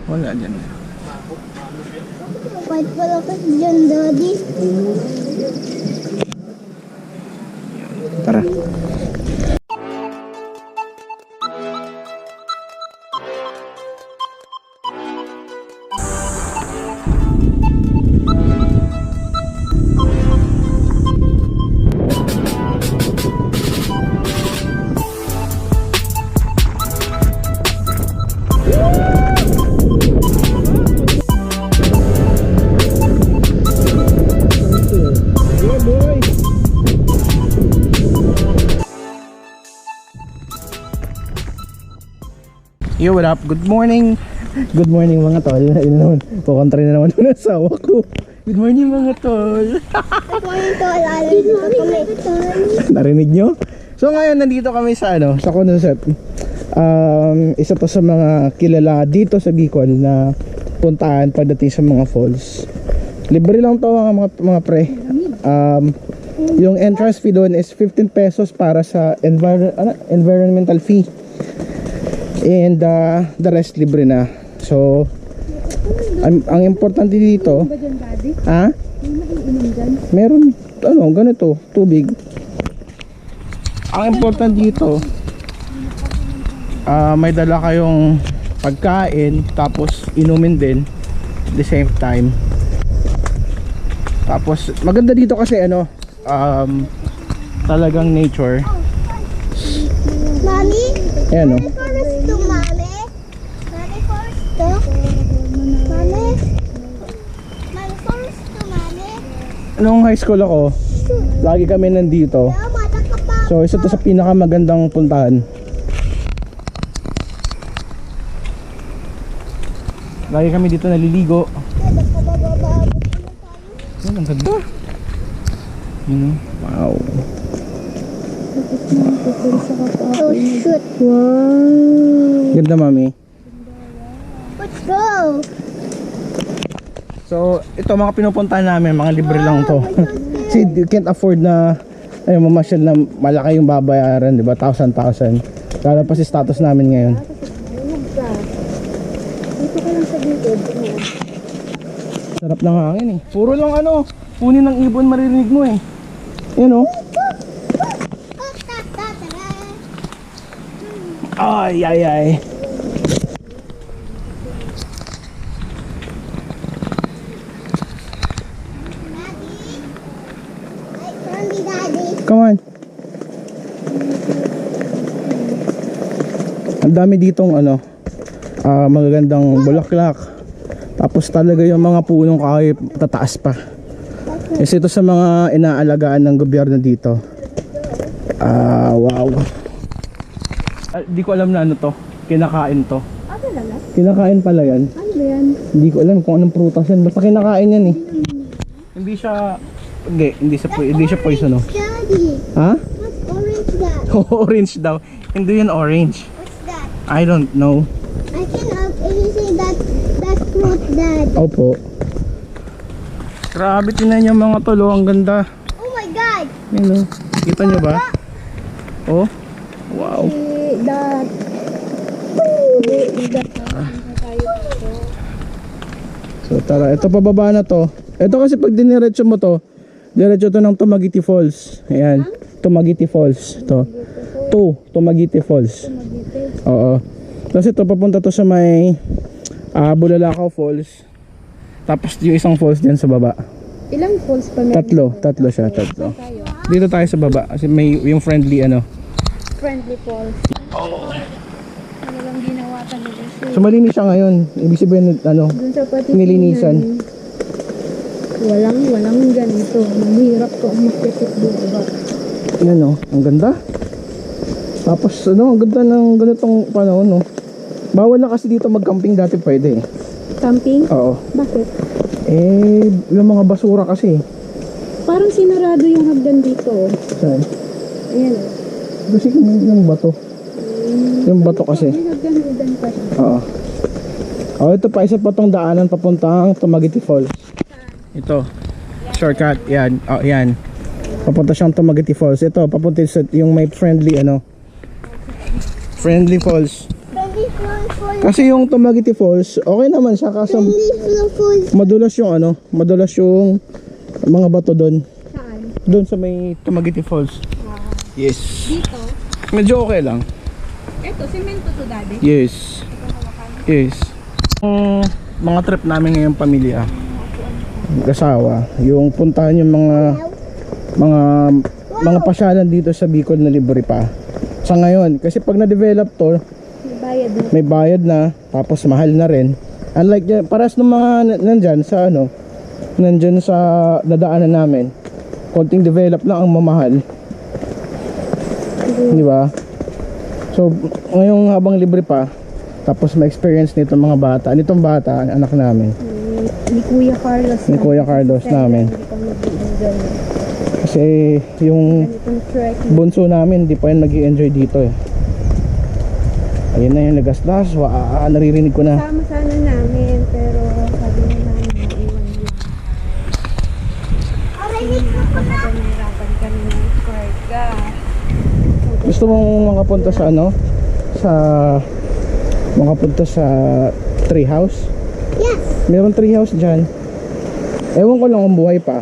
Wala dyan. Kahit pala kasi dyan, Daddy. Tara. Yo, what up? Good morning. Good morning mga tol. Ayun naman, kukontra na naman yung asawa ko. Good morning mga tol. Good morning, Tol. Good morning, Tol. Narinig nyo? So ngayon nandito kami sa sa Concept. Isa to sa mga kilala dito sa Bicol na puntahan pagdating sa mga falls. Libre lang to mga pre. Yung entrance fee doon is 15 pesos para sa environmental fee. And the rest libre na. So ang importante dito, meron ganito, tubig. Ang importante dito, may dala kayong pagkain, tapos inumin din at the same time. Tapos maganda dito kasi talagang nature. Mami? Ayan Mami, forest to, Mami. Mami, forest to. Mami? Mami, forest to, Mami. Nung high school ako, lagi kami nandito. Mata ka pa. So isa to sa pinakamagandang puntahan. Lagi kami dito naliligo. Yan, ang ganda. Wow. Oh, shoot. Wow. Ganda, mami. Let's go. So, ito mga pinupuntahan namin, mga libre lang to. See, you can't afford na mamasyal na malaki yung babayaran, di ba? 1,000. Lalo pa si status namin ngayon. Dito ka lang sa gilid. Sarap ng hangin eh. Puro lang punin ng ibon maririnig mo eh. Yan oh. Ay, ay, ay. Come on. Ang dami ditong magagandang bulaklak. Tapos talaga yung mga punong kahoy tataas pa. Kasi ito sa mga inaalagaan ng gobyerno dito. Wow. Di ko alam na to. Kinakain to. Talaga? Kinakain pala yan. Ano ba yan? Hindi ko alam kung anong prutas yan. Basta kinakain yan eh. Hindi siya poison oh. Daddy, Ha? what's orange that? Orange daw. Hindi yan orange. What's that? I don't know. I can say that fruit, Dad. Opo. Grabe, tinan yung mga tolo. Ang ganda. Oh my God! Yan oh. Kita nyo ba? Oh. Wow. That. So tara, ito pababa na to. Ito kasi pag diniretso mo to, diretso to ng Tumaguiti Falls. Ayan, Tumaguiti Falls to. Tumaguiti Falls. Oo. Tapos ito papunta to sa may Bulalakaw Falls. Tapos yung isang falls diyan sa baba. Ilang falls pa meron? Tatlo siya. Dito tayo sa baba kasi may yung friendly Friendly falls. Oh. Ano lang ginawa talaga siya. So malinis siya ngayon. Ibig sabihin Dun sa patitingan, nilinisan. Walang ganito. Mahirap ko umakit baba. Yan oh, ang ganda. Tapos ang ganda ng ganitong panahon no. Bawal na kasi dito mag-camping, dati pwede eh. Camping? Oo. Bakit? Yung mga basura kasi. Parang sinarado yung hagdan dito. Saan? Ayan. Kasi yung bato. Yung bato kasi. May hagdan pa siya. Oo. Ito pa, isa pa tong daanan papuntang Tumaguiti Falls. Ito. Shortcut, yan. Yan. Papunta siyang Tumaguiti Falls. Ito, papunta sa yung may friendly Friendly Falls. Friendly falls for Kasi yung Tumaguiti Falls, okay naman siya kaso madulas yung ano, madulas yung mga bato doon. Saan? Doon sa may Tumaguiti Falls. Yes. Dito? Medyo okay lang. Ito, semento to daddy. Yes. Yes. Mga trip namin ngayong pamilya. Kasawa, yung puntahan yung mga pasyalan dito sa Bicol na libre pa. Sa ngayon, kasi pag na-develop to, May bayad na. may bayad na, tapos mahal na rin. Unlike dyan, paras ng mga nandyan sa ano, nandyan sa dadaanan namin, konting develop lang ang mamahal. Di ba? So, ngayong habang libre pa, tapos ma-experience nitong mga bata, nitong bata, anak namin, Ni Kuya Carlos. ni Kuya Carlos namin. Hindi pa mag-enjoy. Kasi yung Ganitong trek. bunso namin, di pa yan mag-i-enjoy dito eh. Ayun na yung lagaslas, naririnig ko na. Sama sana namin, pero sabi niya namin, iwan niya. Kapag nahirapan kami ng karga. Gusto mong makapunta sa ano? Makapunta sa tree house? Yes. Meron tree house dyan. Ewan ko lang kung buhay pa.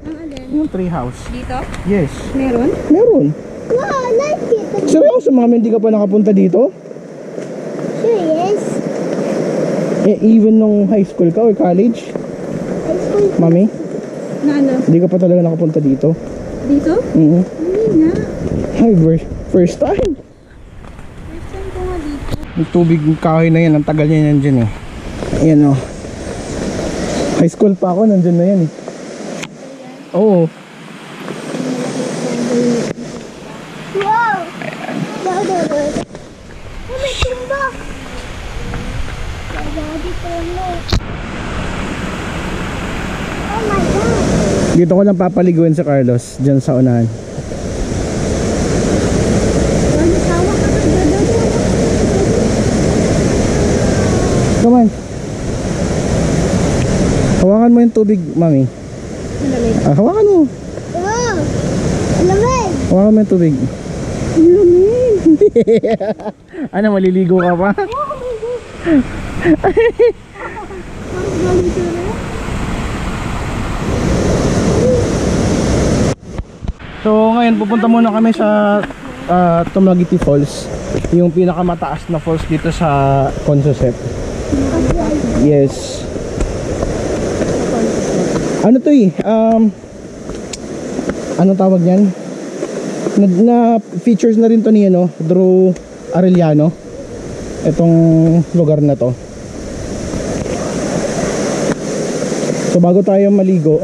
Ang alin? Yung tree house. Dito? Yes. Meron? Meron. Wow, I like it. Seryoso mami, hindi ka pa nakapunta dito? Sure, yes. Eh, even nung high school ka or college? High school. Mami, Na ano? hindi ka pa talaga nakapunta dito? Dito? Mhm. Hindi nga. Ay, first time. First time ko nga dito. Yung tubig yung kahoy na yan, ang tagal niya yan dyan eh. Ayan o. High school pa ako, nandyan na yan eh. Oo. Wow. Wow. Oh, may tumba. Daddy, tono. Oh my God. Dito ko lang papaliguin sa Carlos, dyan sa unahan. Ano, tawa ka na dito? Come on. Hawakan mo yung tubig, mami. Malamig. Hawakan mo. Wow. Lamig. Hawakan mo yung tubig. Malamig. Ano, maliligo ka pa? So ngayon pupunta muna kami sa Tumaguiti Falls, yung pinakamataas na falls dito sa Consosep. Yes. Ano to eh? Anong tawag niyan? Na features na rin to ni ano, Drew Arellano. Itong lugar na to. So bago tayo maligo,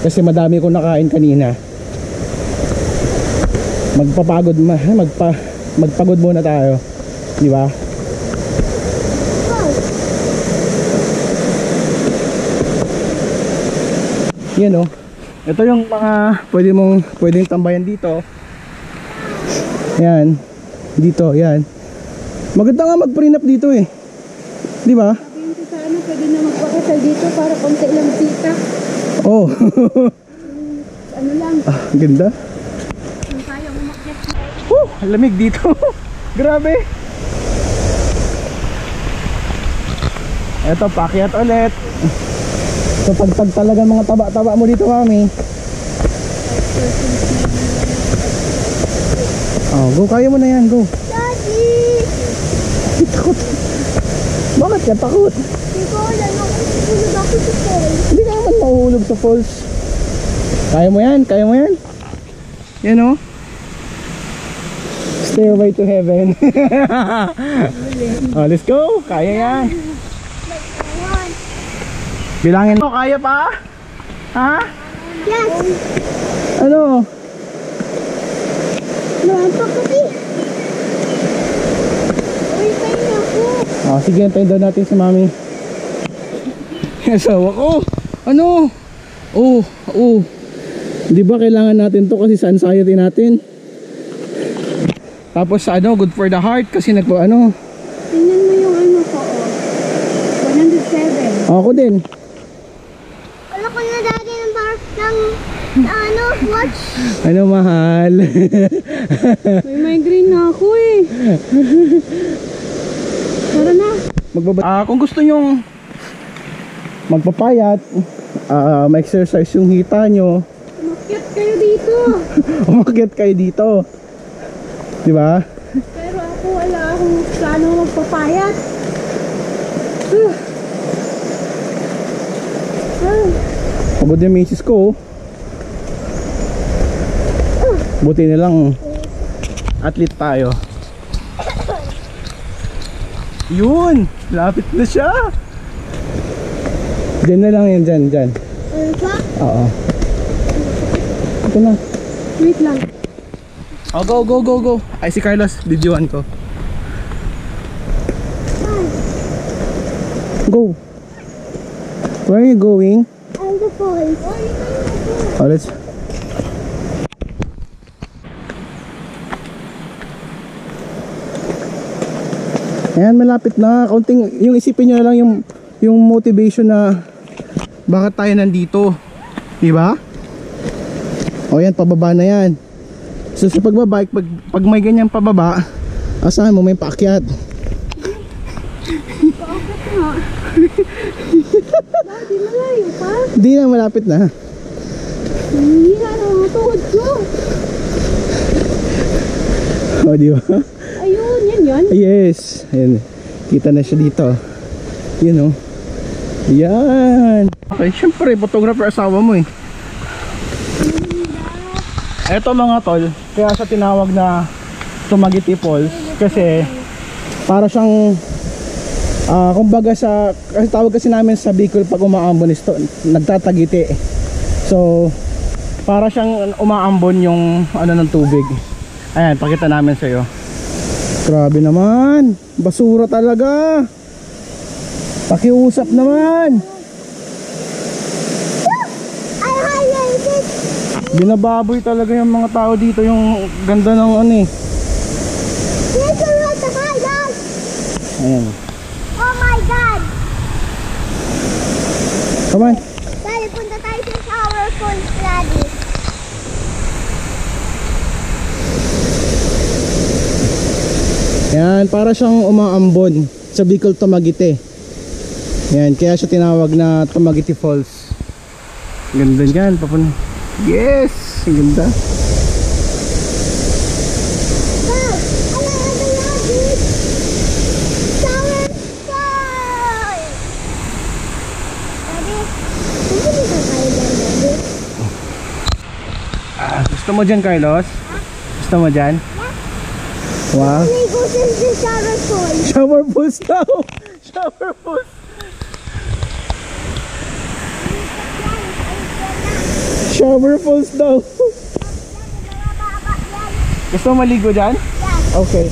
kasi madami kong nakain kanina, magpagod muna tayo, di ba? Yan oh. Ito yung mga pwedeng tambayan dito. Yan. Dito, yan. Maganda nga mag-prenup dito eh. Di ba? Sabihin ko sa ano, pwede na magpakasal dito para konti lang sita. Oh. Ano lang, Ganda. kung kaya umakyat. Ang lamig dito. Grabe. Eto, paakyat ulit. So pagtag talaga mga taba-taba mo dito, mami. Oh, go, kaya mo na yan, go. Daddy. Takot. Bakit ka takot? Hindi ko alam ako susunod ako sa falls. Hindi ka naman mahuhulog sa falls. Kaya mo yan, kaya mo yan. Yan oh. Stairway to heaven. Oh, let's go. Kaya yan. One. Bilangin mo, kaya pa? Ha? Yes. Ano? Lampak kasi. Uy, tayo ako. Oh, sige, antayin daw natin si mami. Asawa ko. Ano? Oh. Di ba kailangan natin to kasi sa anxiety natin? Tapos ano, good for the heart kasi ano. Tingnan mo yung ano ko, oh. 107. Ako din. Wala ko na dati ng watch. Ano, mahal? May migraine na ako eh. Tara na. Kung gusto nyong magpapayat, ma-exercise yung hita nyo, Umakyat kayo dito. umakyat kayo dito. Di ba? Pero ako wala akong plano magpapayat. Pagod yung misis ko. Buti na lang athlete tayo. Yun! Lapit na siya! Diyan na lang yan, dyan. Ano pa? Oo. Ito na. Wait lang. Oh, go. Ay, si Carlos, videoan ko. Go. Where are you going? And the falls. Oh, let's... Ayan, malapit na. Kaunting, yung isipin nyo na lang yung motivation na bakit tayo nandito. Diba? O yan, pababa na yan. So sa pagbabike, pag may ganyan pababa, asahan mo may paakyat. Paakit nga. Bakit di malayo pa? Hindi na, malapit na. Hihina na mga tuhod ko. O, diba? Ayun, yan. Yes. Ayan. Kita na siya dito. Yun o. Yan. Okay, syempre, photographer asawa mo eh. Eto mga tol, kaya siya tinawag na Tumagiti Falls kasi para siyang kumbaga kasi tawag kasi namin sa Bicol pag umaambon is nagtatagiti. So para siyang umaambon yung ano ng tubig. Ayan, pakita namin sa iyo. Grabe naman, basura talaga. Pakiusap naman. I highlighted. Binababoy talaga yung mga tao dito, yung ganda ng ano eh. Here's the road to highlight. Ayan. Oh my God. Come on. Daddy, punta tayo sa shower falls, Daddy. Yan, para siyang umaambon sa Bicol Tumagiti. Yan, kaya siya tinawag na Tumagiti Falls. Ganda yan, papun. Yes! Ang ganda. Dad, ano ba yan? Shower falls. Daddy, hindi ka tayo dyan, Daddy. Gusto mo dyan, Carlos? Gusto mo dyan? Wow. Let's go to the shower falls. Shower falls daw. Shower falls. Shower falls daw. Gusto mo maligo dyan? Okay.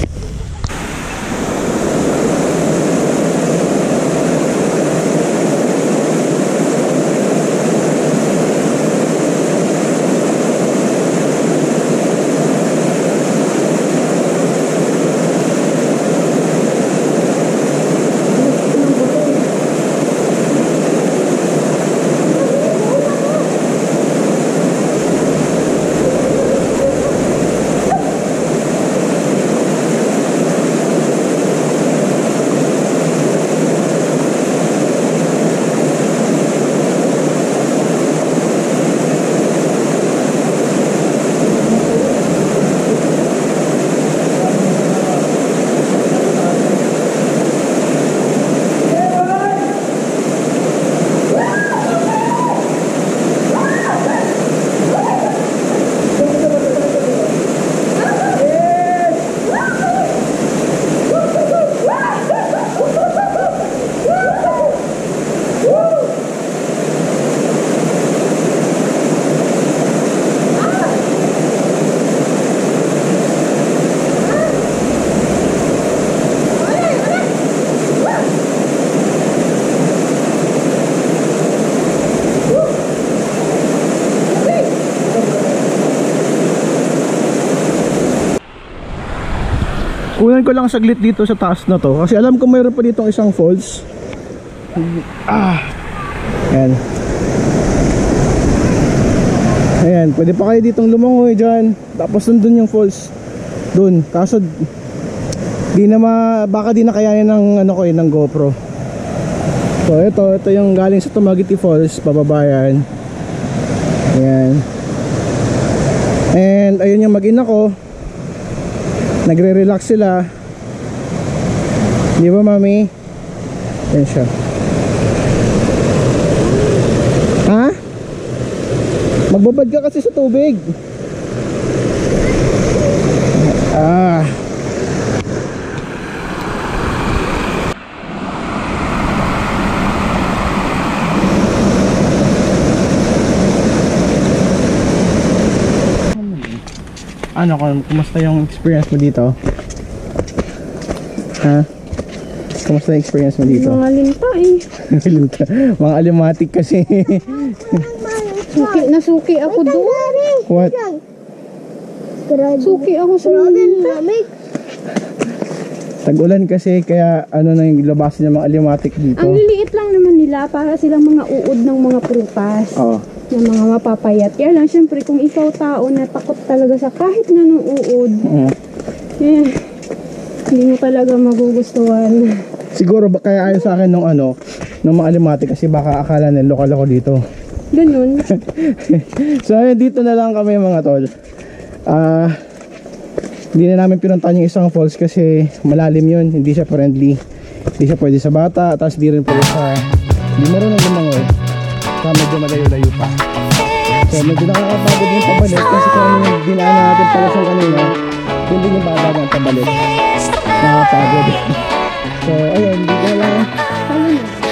Kunan ko lang saglit dito sa taas na to kasi alam ko mayroon pa ditong isang falls. Ayan. Ayan, pwede pa kayo ditong lumangoy dyan. Tapos nandun yung falls. Dun, kaso Baka di na kayanin ng ano ko ng GoPro. So ito yung galing sa Tumaguti Falls, pababayan. Ayan. And ayun yung mag-ina ko. Nagre-relax sila. Di ba, mami? Ayan siya. Ha? Magbabad ka kasi sa tubig. Ah. Ano, kumusta yung experience mo dito? Ha? Kumusta yung experience mo dito? Mga linta eh. Mga alimatic kasi. Nasuki ako doon. What? Suki ako sa mga linta. Tag-ulan kasi kaya ano na yung labasan ng mga alimatic dito. Ang liliit lang naman nila para silang mga uod ng mga prutas. Oo. Ng mga mapapayat. Kaya lang, syempre, kung ikaw tao na takot talaga sa kahit na nung uod, hindi mo talaga magugustuhan. Siguro kaya ayaw sa akin nung mga alimatic kasi baka akala nila lokal ako dito. Ganun. So ayun, dito na lang kami mga tol. Hindi na namin pinuntahan yung isang falls kasi malalim yun, hindi siya friendly. Hindi siya pwede sa bata, tapos di rin pwede sa hindi marunong lumangoy. Kaya medyo malayo-layo pa. So medyo nakakapagod yung pabalik kasi kung ano yung dinaan natin pala sa kanina, yun din yung babag ng pabalik. Nakakapagod. So ayun, dito na lang.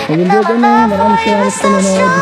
Ayun, dito na. Maraming salamat sa panonood.